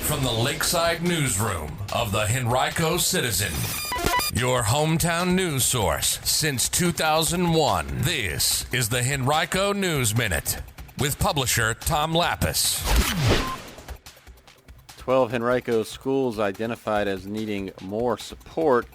from the Lakeside Newsroom of the Henrico Citizen, your hometown news source since 2001. This is the Henrico News Minute with publisher Tom Lapis. 12 Henrico schools identified as needing more support,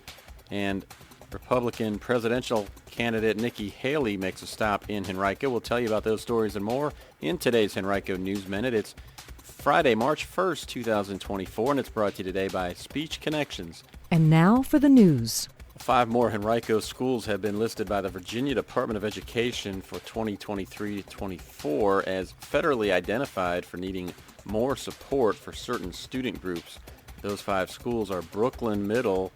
and Republican presidential candidate Nikki Haley makes a stop in Henrico. We'll tell you about those stories and more in today's Henrico News Minute. It's Friday, March 1st, 2024, and it's brought to you today by Speech Connections. And now for the news. 5 more Henrico schools have been listed by the Virginia Department of Education for 2023-24 as federally identified for needing more support for certain student groups. Those 5 schools are Brooklyn Middle,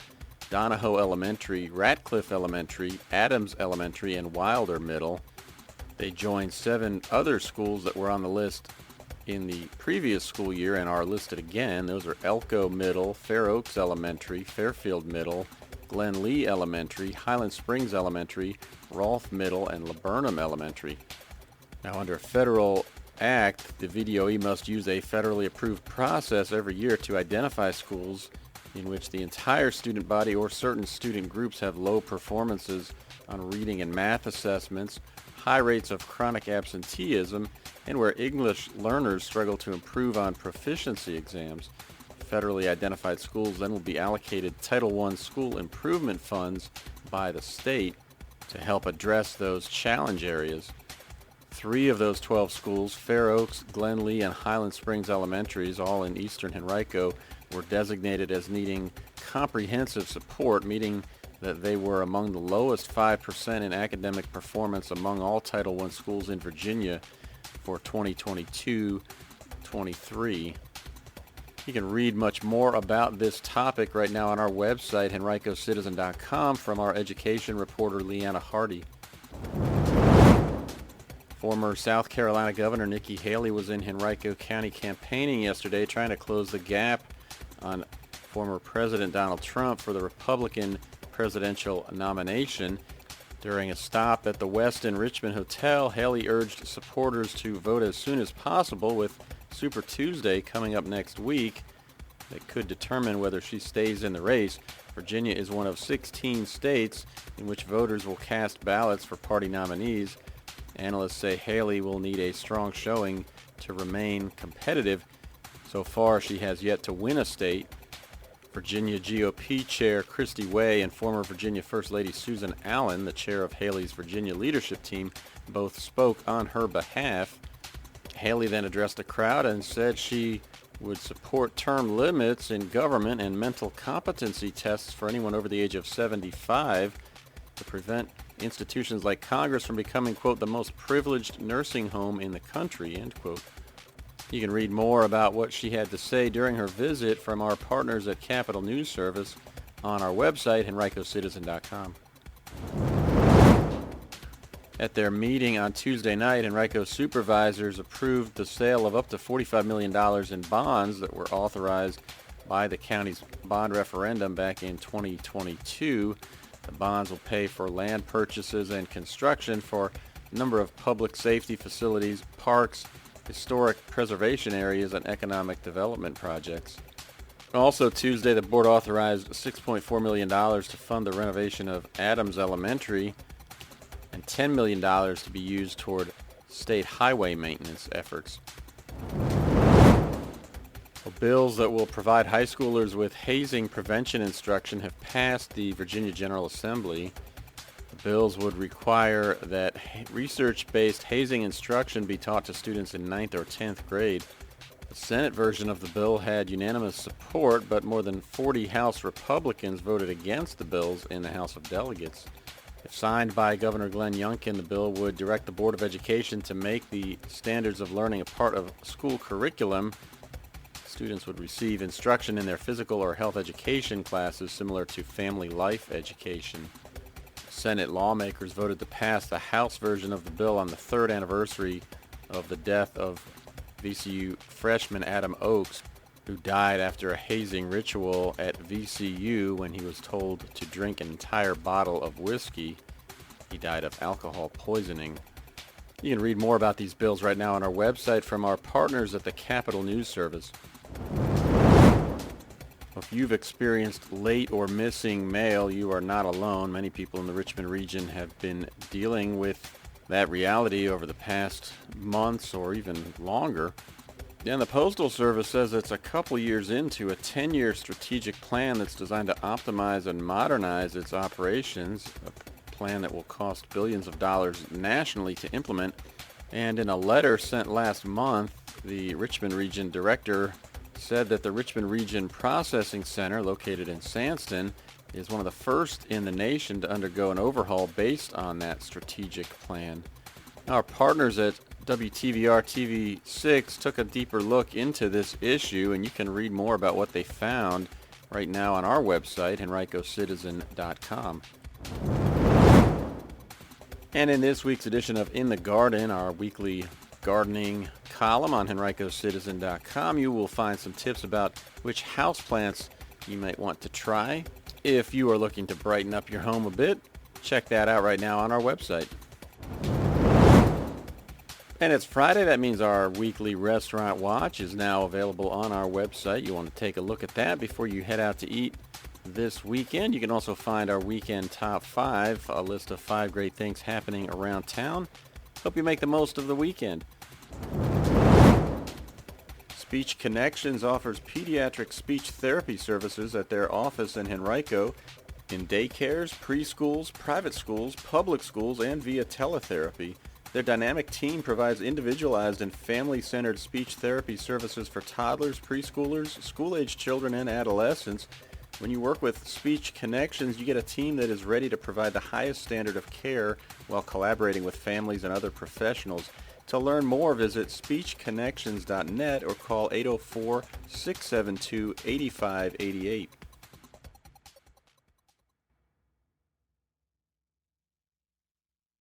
Donahoe Elementary, Ratcliffe Elementary, Adams Elementary, and Wilder Middle. They joined 7 other schools that were on the list in the previous school year and are listed again. Those are Elko Middle, Fair Oaks Elementary, Fairfield Middle, Glen Lee Elementary, Highland Springs Elementary, Rolfe Middle, and Laburnum Elementary. Now, under a federal act, the VDOE must use a federally approved process every year to identify schools in which the entire student body or certain student groups have low performances on reading and math assessments, high rates of chronic absenteeism, and where English learners struggle to improve on proficiency exams. Federally identified schools then will be allocated Title I school improvement funds by the state to help address those challenge areas. 3 of those 12 schools, Fair Oaks, Glen Lee, and Highland Springs Elementaries, all in eastern Henrico, were designated as needing comprehensive support, meaning that they were among the lowest 5% in academic performance among all Title I schools in Virginia for 2022-23. You can read much more about this topic right now on our website, henricocitizen.com, from our education reporter, Leanna Hardy. Former South Carolina Governor Nikki Haley was in Henrico County campaigning yesterday, trying to close the gap on former President Donald Trump for the Republican presidential nomination. During a stop at the Westin Richmond Hotel, Haley urged supporters to vote as soon as possible, with Super Tuesday coming up next week that could determine whether she stays in the race. Virginia is one of 16 states in which voters will cast ballots for party nominees. Analysts say Haley will need a strong showing to remain competitive. So far, she has yet to win a state. Virginia GOP Chair Christy Way and former Virginia First Lady Susan Allen, the chair of Haley's Virginia leadership team, both spoke on her behalf. Haley then addressed the crowd and said she would support term limits in government and mental competency tests for anyone over the age of 75 to prevent institutions like Congress from becoming, quote, the most privileged nursing home in the country, end quote. You can read more about what she had to say during her visit from our partners at Capitol News Service on our website, henricocitizen.com. At their meeting on Tuesday night, Henrico supervisors approved the sale of up to $45 million in bonds that were authorized by the county's bond referendum back in 2022. The bonds will pay for land purchases and construction for a number of public safety facilities, parks, historic preservation areas, and economic development projects. Also Tuesday, the board authorized $6.4 million to fund the renovation of Adams Elementary and $10 million to be used toward state highway maintenance efforts. Bills that will provide high schoolers with hazing prevention instruction have passed the Virginia General Assembly. The bills would require that research-based hazing instruction be taught to students in 9th or 10th grade. The Senate version of the bill had unanimous support, but more than 40 House Republicans voted against the bills in the House of Delegates. If signed by Governor Glenn Youngkin, the bill would direct the Board of Education to make the standards of learning a part of school curriculum. Students would receive instruction in their physical or health education classes similar to family life education. Senate lawmakers voted to pass the House version of the bill on the 3rd anniversary of the death of VCU freshman Adam Oakes, who died after a hazing ritual at VCU when he was told to drink an entire bottle of whiskey. He died of alcohol poisoning. You can read more about these bills right now on our website from our partners at the Capitol News Service. If you've experienced late or missing mail, you are not alone. Many people in the Richmond region have been dealing with that reality over the past months or even longer. And the Postal Service says it's a couple years into a 10-year strategic plan that's designed to optimize and modernize its operations, a plan that will cost billions of dollars nationally to implement. And in a letter sent last month, the Richmond Region Director said that the Richmond Region Processing Center, located in Sandston, is one of the first in the nation to undergo an overhaul based on that strategic plan. Our partners at WTVR TV6 took a deeper look into this issue, and you can read more about what they found right now on our website, henricocitizen.com. And in this week's edition of In the Garden, our weekly gardening column on henricocitizen.com, you will find some tips about which houseplants you might want to try. If you are looking to brighten up your home a bit, check that out right now on our website. And it's Friday. That means our weekly restaurant watch is now available on our website. You want to take a look at that before you head out to eat this weekend. You can also find our weekend top 5, a list of 5 great things happening around town. Hope you make the most of the weekend. Speech Connections offers pediatric speech therapy services at their office in Henrico, in daycares, preschools, private schools, public schools, and via teletherapy. Their dynamic team provides individualized and family-centered speech therapy services for toddlers, preschoolers, school-aged children, and adolescents. When you work with Speech Connections, you get a team that is ready to provide the highest standard of care while collaborating with families and other professionals. To learn more, visit speechconnections.net or call 804-672-8588.